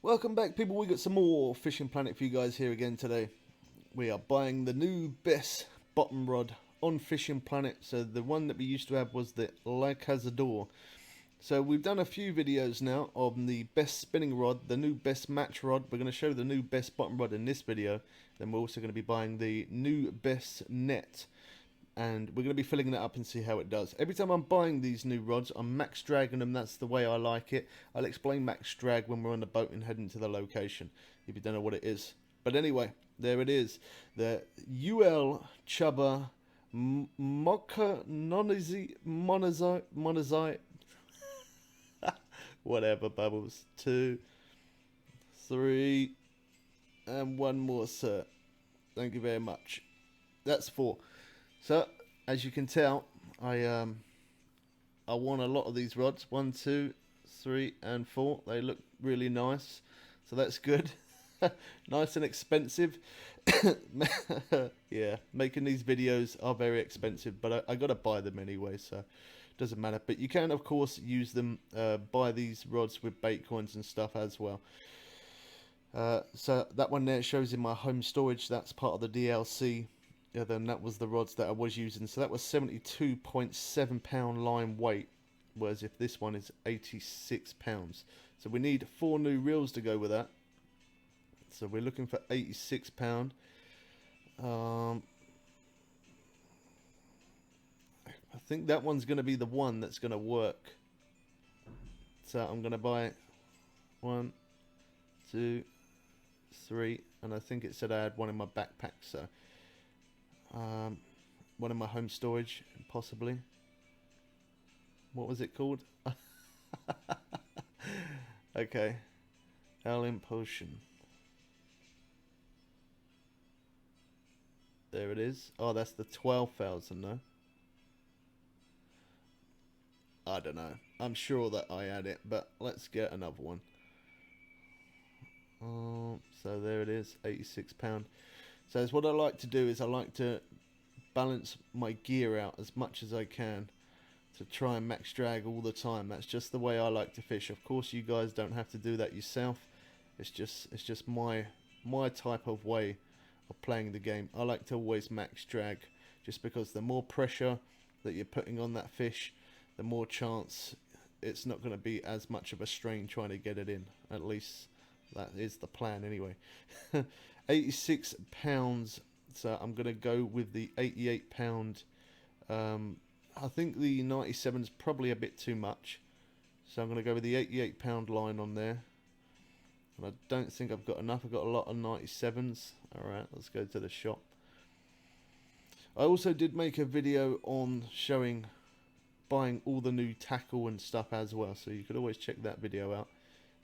Welcome back, people. We got some more Fishing Planet for you guys here again today. We are buying the new best bottom rod on Fishing Planet. So the one that we used to have was the Lycazador. So we've done a few videos now on the best spinning rod, the new best match rod. We're going to show the new best bottom rod in this video. Then we're also going to be buying the new best net. And we're going to be filling that up and see how it does. Every time I'm buying these new rods, I'm max dragging them. That's the way I like it. I'll explain max drag when we're on the boat and heading to the location, if you don't know what it is. But anyway, there it is. The UL Chubba Mokonzi Monazite. Whatever, Bubbles. 2, 3, and one more, sir. Thank you very much. That's 4. So, as you can tell, I won a lot of these rods. 1, 2, 3, and 4. They look really nice, so that's good. Nice and expensive. Yeah, making these videos are very expensive, but I got to buy them anyway, so it doesn't matter. But you can, of course, use them, buy these rods with bait coins and stuff as well. So that one there shows in my home storage. That's part of the DLC. Yeah, then that was the rods that I was using. So that was 72.7 pound line weight, whereas if this one is 86 pounds. So we need 4 new reels to go with that. So we're looking for 86 pound. I think that one's going to be the one that's going to work. So I'm going to buy 1, 2, 3, and I think it said I had one in my backpack. So one in my home storage, possibly. What was it called? Okay, Alien Potion. There it is. Oh, that's the 12,000, no? I don't know. I'm sure that I had it, but let's get another one. Oh, so there it is, 86 pound. So what I like to do is I like to balance my gear out as much as I can to try and max drag all the time. That's just the way I like to fish. Of course, you guys don't have to do that yourself. It's just my type of way of playing the game. I like to always max drag, just because the more pressure that you're putting on that fish, the more chance it's not going to be as much of a strain trying to get it in. At least that is the plan anyway. 86 pounds, so I'm going to go with the 88 pound. I think the 97 is probably a bit too much, so I'm going to go with the 88 pound line on there. And I don't think I've got enough. I've got a lot of 97s. Alright, let's go to the shop. I also did make a video on showing buying all the new tackle and stuff as well, so you could always check that video out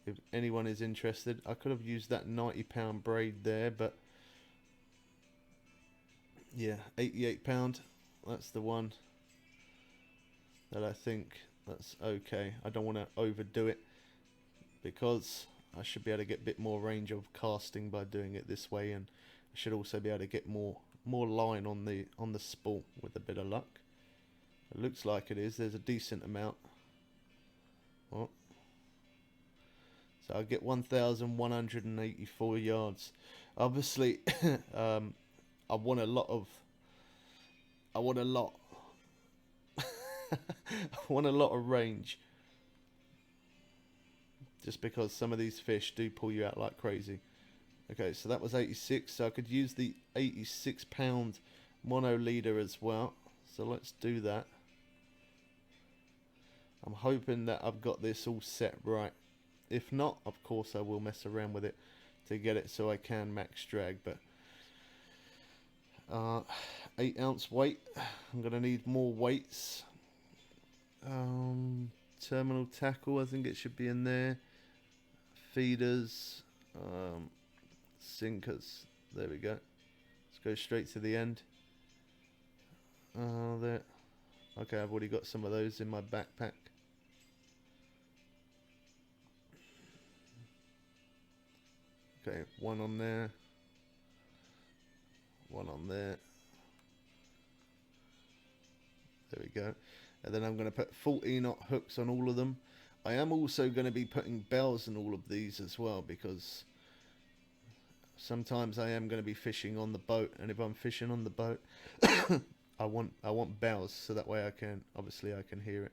if anyone is interested. I could have used that 90 pound braid there, but yeah, 88 pound, that's the one that I think that's okay. I don't want to overdo it, because I should be able to get a bit more range of casting by doing it this way, and I should also be able to get more line on the spool with a bit of luck. It looks like it is. There's a decent amount. Well, so I get 1,184 yards. Obviously, I want a lot. I want a lot of range. Just because some of these fish do pull you out like crazy. Okay, so that was 86. So I could use the 86 pound mono leader as well. So let's do that. I'm hoping that I've got this all set right. If not, of course I will mess around with it to get it so I can max drag. But 8 ounce weight. I'm going to need more weights. Terminal tackle, I think it should be in there. Feeders. Sinkers. There we go. Let's go straight to the end. There. Okay, I've already got some of those in my backpack. Okay, one on there. One on there. There we go. And then I'm going to put 14-knot hooks on all of them. I am also going to be putting bells in all of these as well, because sometimes I am going to be fishing on the boat, and if I'm fishing on the boat, I want bells, so that way I can hear it.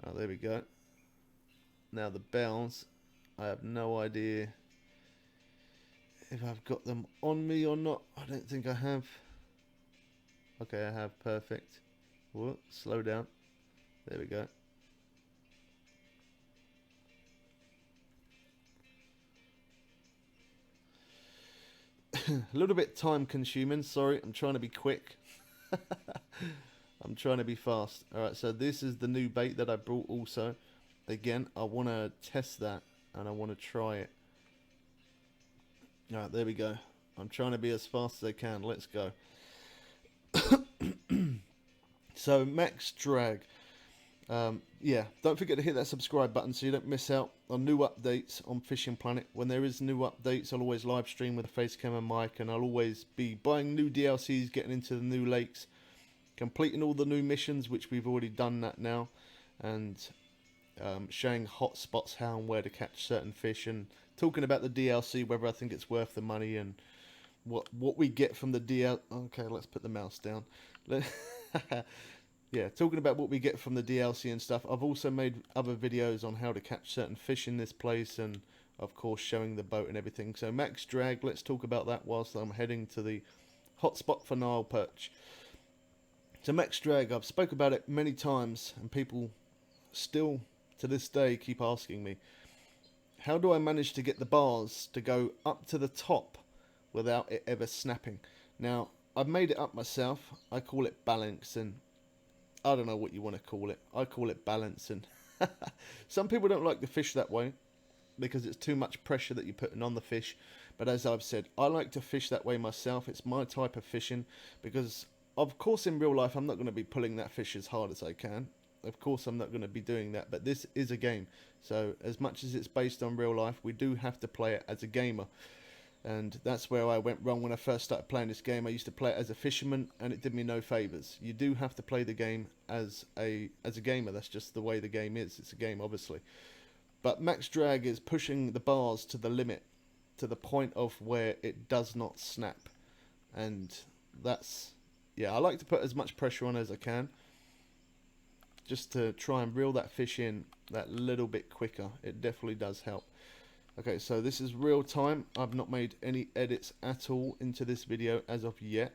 Oh, there we go. Now the bells, I have no idea if I've got them on me or not. I don't think I have. Okay, I have. Perfect. Whoa, slow down. There we go. A little bit time consuming. Sorry, I'm trying to be quick. I'm trying to be fast. Alright, so this is the new bait that I brought also. Again, I want to test that and I want to try it. Alright, there we go. I'm trying to be as fast as I can. Let's go. So, max drag. Yeah, don't forget to hit that subscribe button so you don't miss out on new updates on Fishing Planet. When there is new updates, I'll always live stream with a face cam and mic, and I'll always be buying new DLCs, getting into the new lakes, completing all the new missions, which we've already done that now, and showing hot spots, how and where to catch certain fish, and talking about the DLC, whether I think it's worth the money, and what we get from the DLC. Okay, let's put the mouse down. Yeah, talking about what we get from the DLC and stuff. I've also made other videos on how to catch certain fish in this place, and of course showing the boat and everything. So max drag, let's talk about that whilst I'm heading to the hotspot for Nile perch. So max drag, I've spoke about it many times, and people still to this day keep asking me, how do I manage to get the bars to go up to the top without it ever snapping? Now, I've made it up myself. I call it balancing. I don't know what you want to call it. I call it balancing. Some people don't like the fish that way because it's too much pressure that you're putting on the fish. But as I've said, I like to fish that way myself. It's my type of fishing because, of course, in real life, I'm not going to be pulling that fish as hard as I can. Of course, I'm not going to be doing that. But this is a game. So as much as it's based on real life, we do have to play it as a gamer. And that's where I went wrong when I first started playing this game. I used to play it as a fisherman, and it did me no favours. You do have to play the game as a gamer. That's just the way the game is. It's a game, obviously. But max drag is pushing the bars to the limit, to the point of where it does not snap. And that's, yeah, I like to put as much pressure on as I can, just to try and reel that fish in that little bit quicker. It definitely does help. Okay, so this is real time. I've not made any edits at all into this video as of yet.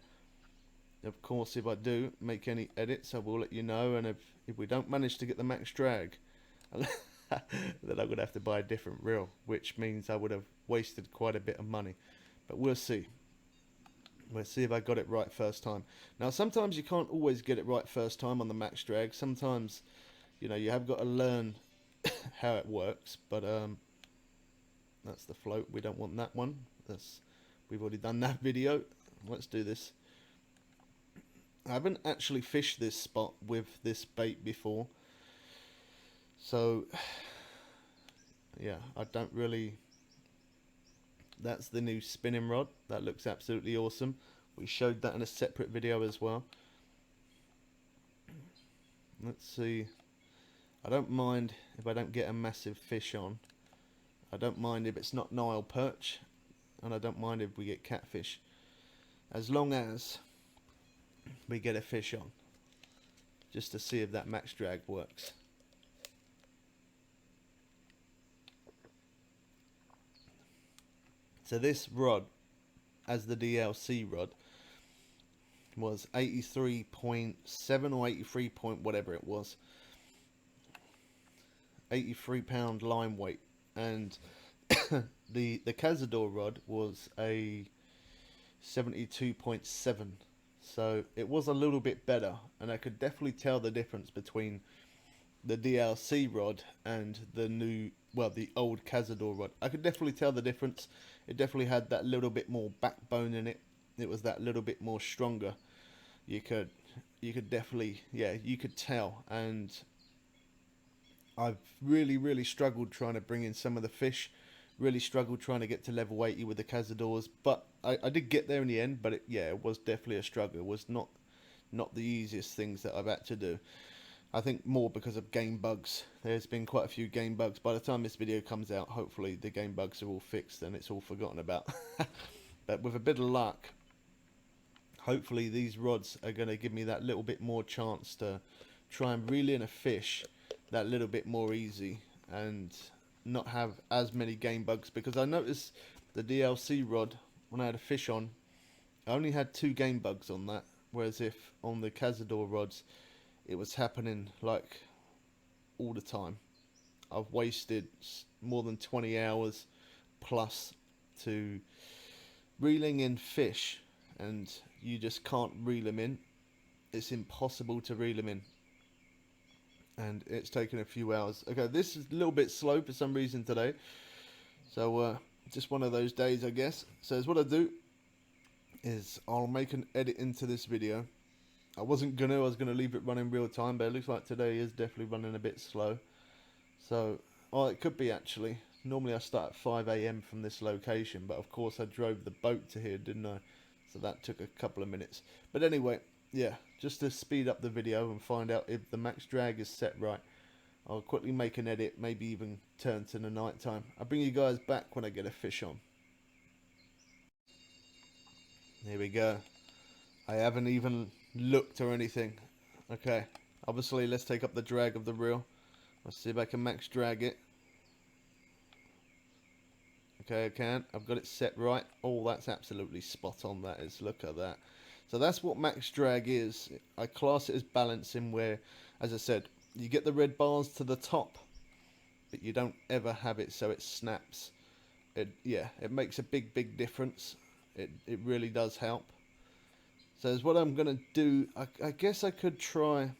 Of course, if I do make any edits, I will let you know. And if we don't manage to get the max drag, then I'm going to have to buy a different reel, which means I would have wasted quite a bit of money. But we'll see. We'll see if I got it right first time. Now, sometimes you can't always get it right first time on the max drag. Sometimes, you know, you have got to learn how it works. But that's the float. We don't want that one. We've already done that video. Let's do this. I haven't actually fished this spot with this bait before. So, yeah, I don't really... That's the new spinning rod. That looks absolutely awesome. We showed that in a separate video as well. Let's see. I don't mind if I don't get a massive fish on. I don't mind if it's not Nile perch, and I don't mind if we get catfish, as long as we get a fish on, just to see if that max drag works. So this rod, as the DLC rod, was 83.7 or 83 point whatever it was, 83 pound line weight. And the Cazador rod was a 72.7, so it was a little bit better, and I could definitely tell the difference between the DLC rod and the new, well, the old Cazador rod. I could definitely tell the difference. It definitely had that little bit more backbone in it. It was that little bit more stronger. You could definitely, yeah, you could tell. And I've really struggled trying to bring in some of the fish. Really struggled trying to get to level 80 with the Cazadors, but I did get there in the end. But it was definitely a struggle. It was not the easiest things that I've had to do. I think more because of game bugs. There's been quite a few game bugs. By the time this video comes out, hopefully the game bugs are all fixed and it's all forgotten about. But with a bit of luck, hopefully these rods are going to give me that little bit more chance to try and reel in a fish that little bit more easy and not have as many game bugs. Because I noticed the DLC rod, when I had a fish on, I only had 2 game bugs on that, whereas if on the Cazador rods it was happening like all the time. I've wasted more than 20 hours plus to reeling in fish, and you just can't reel them in. It's impossible to reel them in, and it's taken a few hours. Okay, this is a little bit slow for some reason today, so just one of those days, I guess. So what I do is I'll make an edit into this video. I was gonna leave it running real time, but it looks like today is definitely running a bit slow. So, oh, it could be actually. Normally I start at 5 AM from this location, but of course I drove the boat to here, didn't I? So that took a couple of minutes. But anyway, yeah, just to speed up the video and find out if the max drag is set right, I'll quickly make an edit, maybe even turn to the night time. I'll bring you guys back when I get a fish on. Here we go. I haven't even looked or anything. Okay, obviously let's take up the drag of the reel. Let's see if I can max drag it. Okay, I can. I've got it set right. Oh, that's absolutely spot on, that is. Look at that. So that's what max drag is. I class it as balancing, where, as I said, you get the red bars to the top, but you don't ever have it so it snaps. Yeah, it makes a big difference. It really does help. So is what I'm going to do. I guess I could try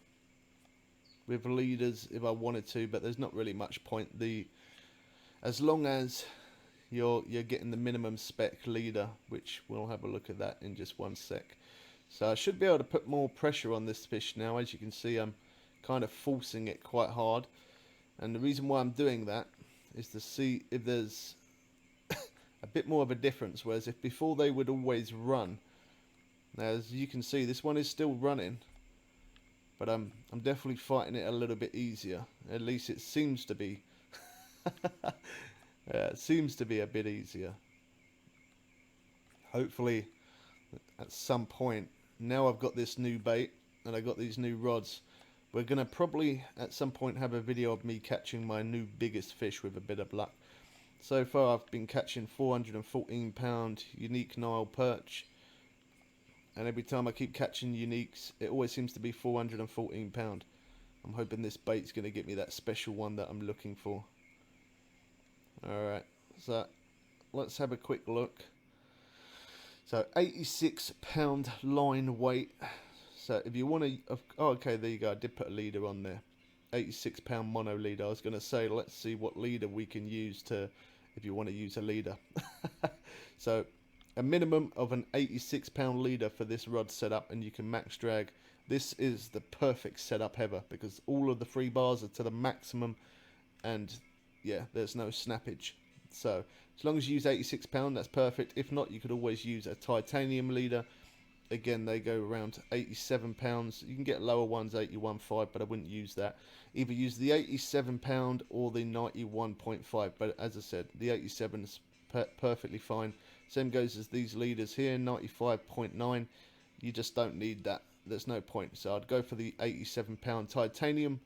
with leaders if I wanted to, but there's not really much point. As long as you're getting the minimum spec leader, which we'll have a look at that in just one sec. So I should be able to put more pressure on this fish now. As you can see, I'm kind of forcing it quite hard. And the reason why I'm doing that is to see if there's a bit more of a difference. Whereas if before they would always run, now, as you can see, this one is still running, but I'm definitely fighting it a little bit easier. At least it seems to be. It seems to be a bit easier. Hopefully, at some point, now I've got this new bait and I got these new rods, we're gonna probably at some point have a video of me catching my new biggest fish with a bit of luck. So far, I've been catching 414-pound unique Nile perch. And every time I keep catching uniques, it always seems to be 414 pound. I'm hoping this bait's going to get me that special one that I'm looking for. Alright, so let's have a quick look. So 86 pound line weight. So if you want to, oh okay, there you go, I did put a leader on there. 86 pound mono leader. I was going to say, let's see what leader we can use to, if you want to use a leader. So a minimum of an 86 pound leader for this rod setup, and you can max drag. This is the perfect setup ever because all of the free bars are to the maximum, and yeah, there's no snappage. So as long as you use 86 pound, that's perfect. If not, you could always use a titanium leader. Again, they go around 87 pounds. You can get lower ones, 81.5, but I wouldn't use that. Either use the 87 pound or the 91.5, but as I said, the 87 is perfectly fine. Same goes as these leaders here, 95.9. You just don't need that. There's no point. So I'd go for the 87 pound titanium,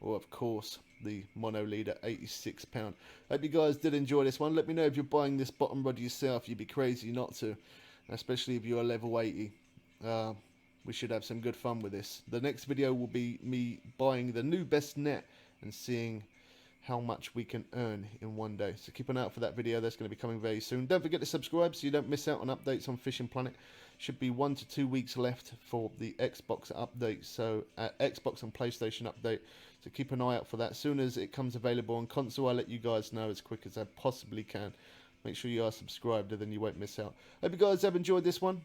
or of course the mono leader 86 pound. Hope you guys did enjoy this one. Let me know if you're buying this bottom rod yourself. You'd be crazy not to, especially if you're level 80. We should have some good fun with this. The next video will be me buying the new best net and seeing how much we can earn in one day. So keep an eye out for that video. That's going to be coming very soon. Don't forget to subscribe so you don't miss out on updates on Fishing Planet. Should be 1 to 2 weeks left for the Xbox update, so Xbox and PlayStation update. So keep an eye out for that. As soon as it comes available on console, I'll let you guys know as quick as I possibly can. Make sure you are subscribed, and then you won't miss out. Hope you guys have enjoyed this one.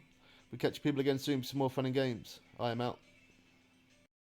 We'll catch you people again soon for some more fun and games. I am out.